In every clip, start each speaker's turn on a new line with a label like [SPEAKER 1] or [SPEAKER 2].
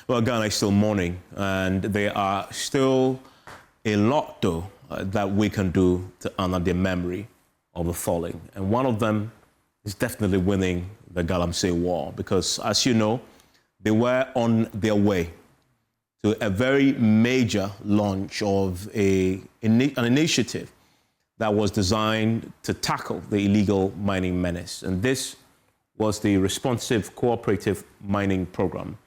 [SPEAKER 1] Well, Ghana is still mourning, and there are still a lot, though, that we can do to honor the memory of the fallen. And one of them is definitely winning the Galamsey War, because, as you know, they were on their way to a very major launch of an initiative that was designed to tackle the illegal mining menace. And this was the Responsive Cooperative Mining Program.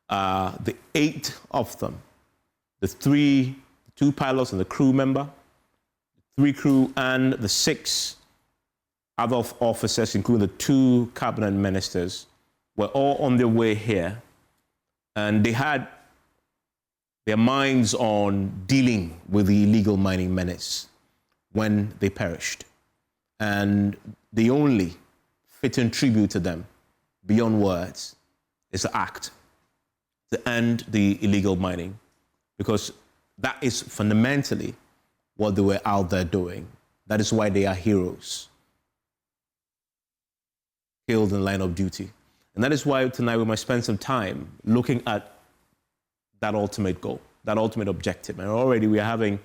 [SPEAKER 1] The 8 of them, the 2 pilots and the crew member, 3 crew, and the 6 other officers, including the 2 cabinet ministers, were all on their way here. And they had their minds on dealing with the illegal mining menace when they perished. And the only fitting tribute to them, beyond words, is to act to end the illegal mining, because that is fundamentally what they were out there doing. That is why they are heroes, killed in line of duty. And that is why tonight we might spend some time looking at that ultimate goal, that ultimate objective. And already we are having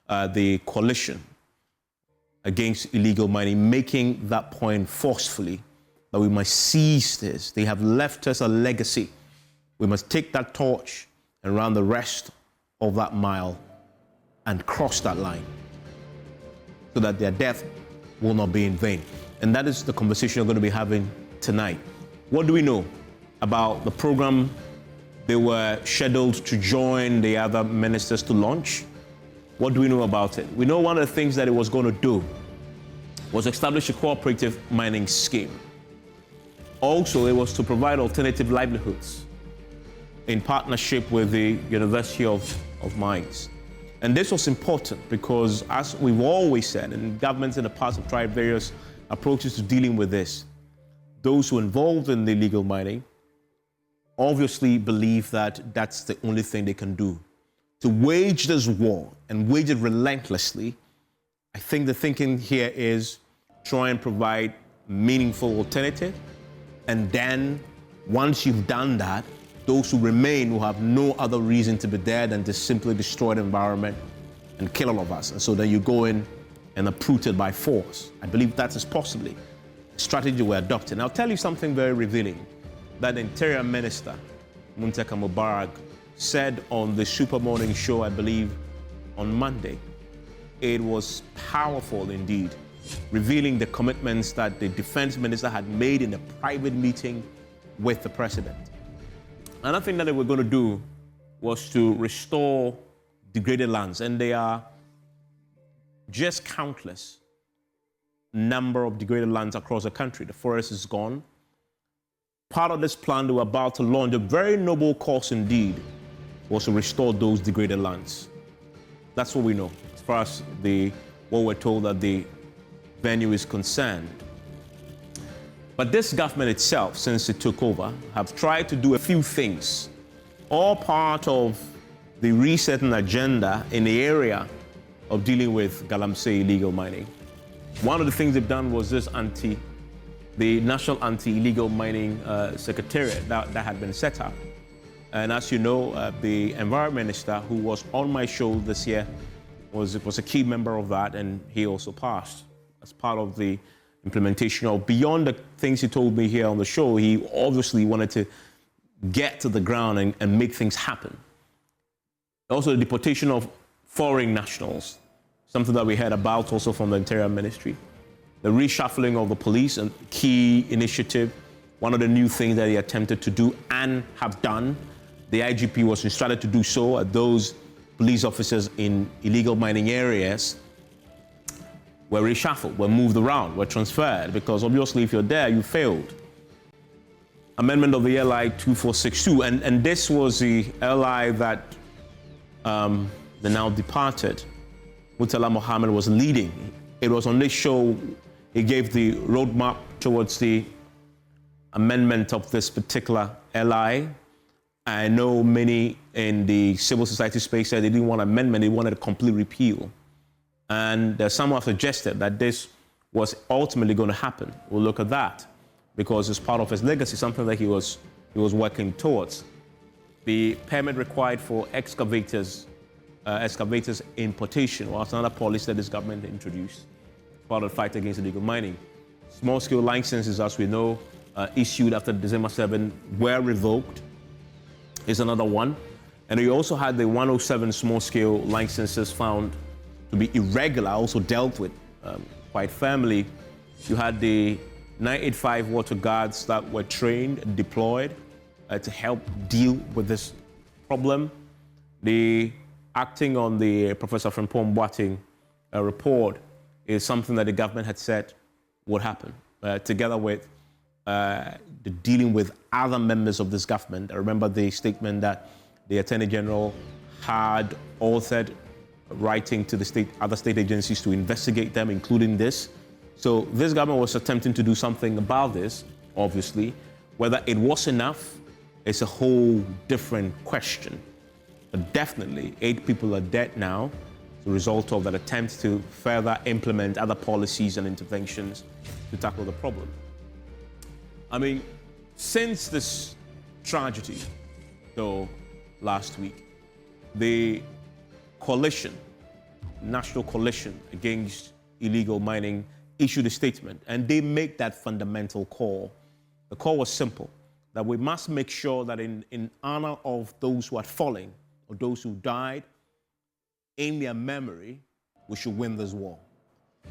[SPEAKER 1] the coalition against illegal mining making that point forcefully, that we must seize this. They have left us a legacy. We must take that torch and run the rest of that mile and cross that line so that their death will not be in vain. And that is the conversation we're going to be having tonight. What do we know about the program they were scheduled to join the other ministers to launch? What do we know about it? We know one of the things that it was going to do was establish a cooperative mining scheme. Also, it was to provide alternative livelihoods in partnership with the University of Mines. And this was important because, as we've always said, and governments in the past have tried various approaches to dealing with this, those who are involved in the illegal mining obviously believe that that's the only thing they can do. To wage this war and wage it relentlessly, I think the thinking here is try and provide meaningful alternative. And then once you've done that, those who remain will have no other reason to be there than to simply destroy the environment and kill all of us. And so then you go in and uproot it by force. I believe that is possibly a strategy we're adopting. I'll tell you something very revealing that the Interior Minister, Muntaka Mubarak, said on the Super Morning Show, I believe, on Monday. It was powerful indeed, revealing the commitments that the Defense Minister had made in a private meeting with the President. Another thing that they were going to do was to restore degraded lands, and they are just countless number of degraded lands across the country. The forest is gone. Part of this plan they were about to launch, a very noble cause indeed, was to restore those degraded lands. That's what we know as far as what we're told that the venue is concerned. But this government itself, since it took over, have tried to do a few things, all part of the resetting agenda in the area of dealing with Galamsey illegal mining. One of the things they've done was the National Anti-Illegal Mining Secretariat that had been set up. And as you know, the Environment Minister, who was on my show this year, was a key member of that, and he also passed as part of the implementation of, beyond the things he told me here on the show, he obviously wanted to get to the ground and make things happen. Also, the deportation of foreign nationals, something that we heard about also from the Interior Ministry. The reshuffling of the police, a key initiative, one of the new things that he attempted to do and have done. The IGP was instructed to do so at those police officers in illegal mining areas were reshuffled, were moved around, were transferred, because obviously if you're there, you failed. Amendment of the LI 2462, and this was the LI that the now departed Mubarak Mohammed was leading. It was on this show he gave the roadmap towards the amendment of this particular LI. I know many in the civil society space said they didn't want amendment, they wanted a complete repeal. And some have suggested that this was ultimately going to happen. We'll look at that because it's part of his legacy, something that he was working towards. the permit required for excavators importation was another policy that this government introduced as part of the fight against illegal mining. Small-scale licenses, as we know, issued after December 7 were revoked is another one. And you also had the 107 small-scale licenses found to be irregular, also dealt with quite firmly. You had the 985 water guards that were trained and deployed to help deal with this problem. The acting on the Professor Frimpong Boateng report is something that the government had said would happen, together with the dealing with other members of this government. I remember the statement that the Attorney General had authored, writing to the other state agencies to investigate them, including this. So this government was attempting to do something about this, obviously. Whether it was enough is a whole different question. But definitely, 8 people are dead now as a result of that attempt to further implement other policies and interventions to tackle the problem. I mean, since this tragedy, though, last week, the coalition, National Coalition Against Illegal Mining, issued a statement, and they make that fundamental call. The call was simple, that we must make sure that in honor of those who are falling, or those who died, in their memory, we should win this war.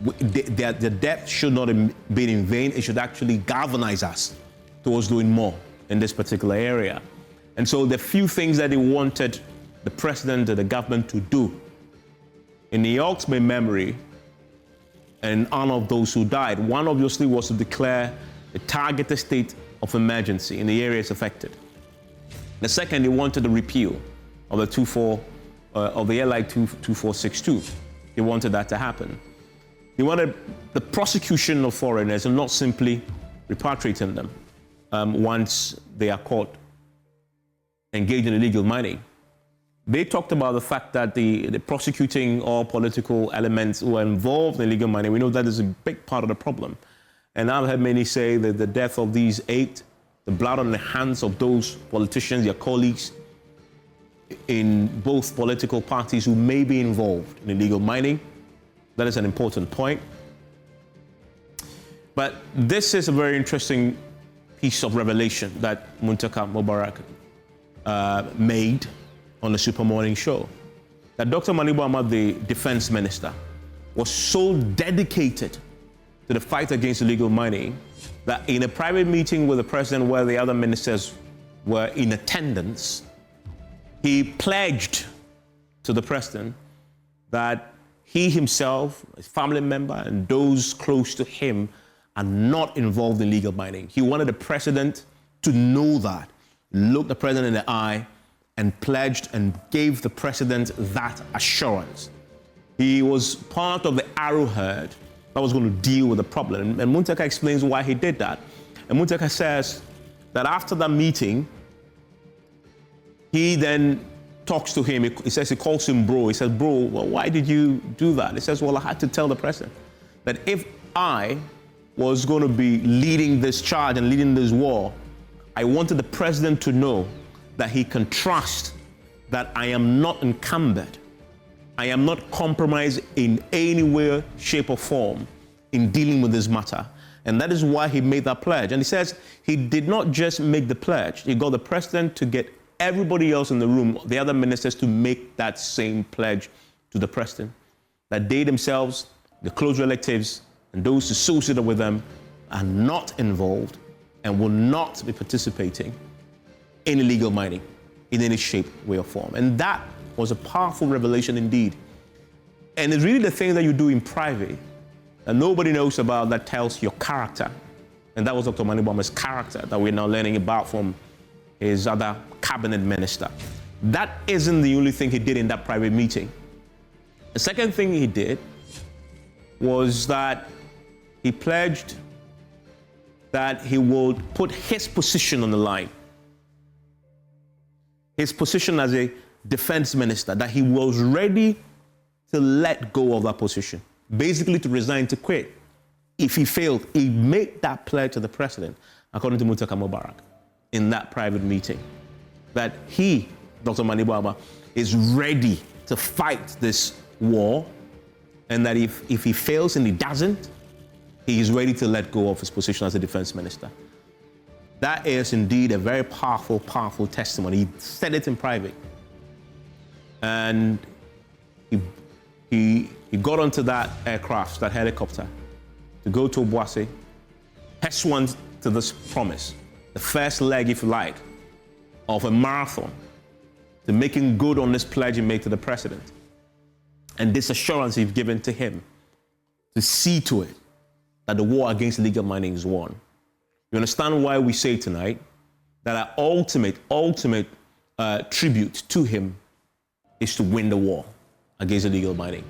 [SPEAKER 1] Their death should not have been in vain. It should actually galvanize us towards doing more in this particular area. And so the few things that they wanted the president and the government to do in the ultimate memory and in honor of those who died, one obviously was to declare a targeted state of emergency in the areas affected. The second, they wanted the repeal of the LI 2462. They wanted that to happen. They wanted the prosecution of foreigners and not simply repatriating them once they are caught engaged in illegal mining. They talked about the fact that the prosecuting all political elements who are involved in illegal mining, we know that is a big part of the problem. And I've heard many say that the death of these 8, the blood on the hands of those politicians, their colleagues in both political parties who may be involved in illegal mining, that is an important point. But this is a very interesting piece of revelation that Muntaka Mubarak made on the Super Morning Show. That Dr. Omane Boamah, the defense minister, was so dedicated to the fight against illegal mining that in a private meeting with the president where the other ministers were in attendance, he pledged to the president that he himself, his family member, and those close to him are not involved in illegal mining. He wanted the president to know that, looked the president in the eye, and pledged and gave the president that assurance. He was part of the arrowhead that was going to deal with the problem. And Muntaka explains why he did that. And Muntaka says that after that meeting, he then talks to him. He says, he calls him bro. He says, bro, well, why did you do that? He says, well, I had to tell the president that if I was going to be leading this charge and leading this war, I wanted the president to know that he can trust that I am not encumbered. I am not compromised in any way, shape, or form in dealing with this matter. And that is why he made that pledge. And he says he did not just make the pledge, he got the president to get everybody else in the room, the other ministers, to make that same pledge to the president, that they themselves, the close relatives, and those associated with them are not involved and will not be participating in illegal mining in any shape, way, or form. And that was a powerful revelation indeed. And it's really the thing that you do in private that nobody knows about that tells your character. And that was Dr. Omane Boamah's character that we're now learning about from his other cabinet minister. That isn't the only thing he did in that private meeting. The second thing he did was that he pledged that he would put his position on the line. His position as a defense minister, that he was ready to let go of that position, basically to resign, to quit. If he failed, he made that pledge to the president, according to Muntaka Mubarak, in that private meeting. that he, Dr. Omane Boamah, is ready to fight this war, and that if he fails and he doesn't, he is ready to let go of his position as a defense minister. That is indeed a very powerful, powerful testimony. He said it in private. And he got onto that aircraft, that helicopter, to go to Obuasi, pursuant to this promise, the first leg, if you like, of a marathon, to making good on this pledge he made to the president. And this assurance he's given to him to see to it that the war against illegal mining is won. You understand why we say tonight that our ultimate tribute to him is to win the war against illegal mining.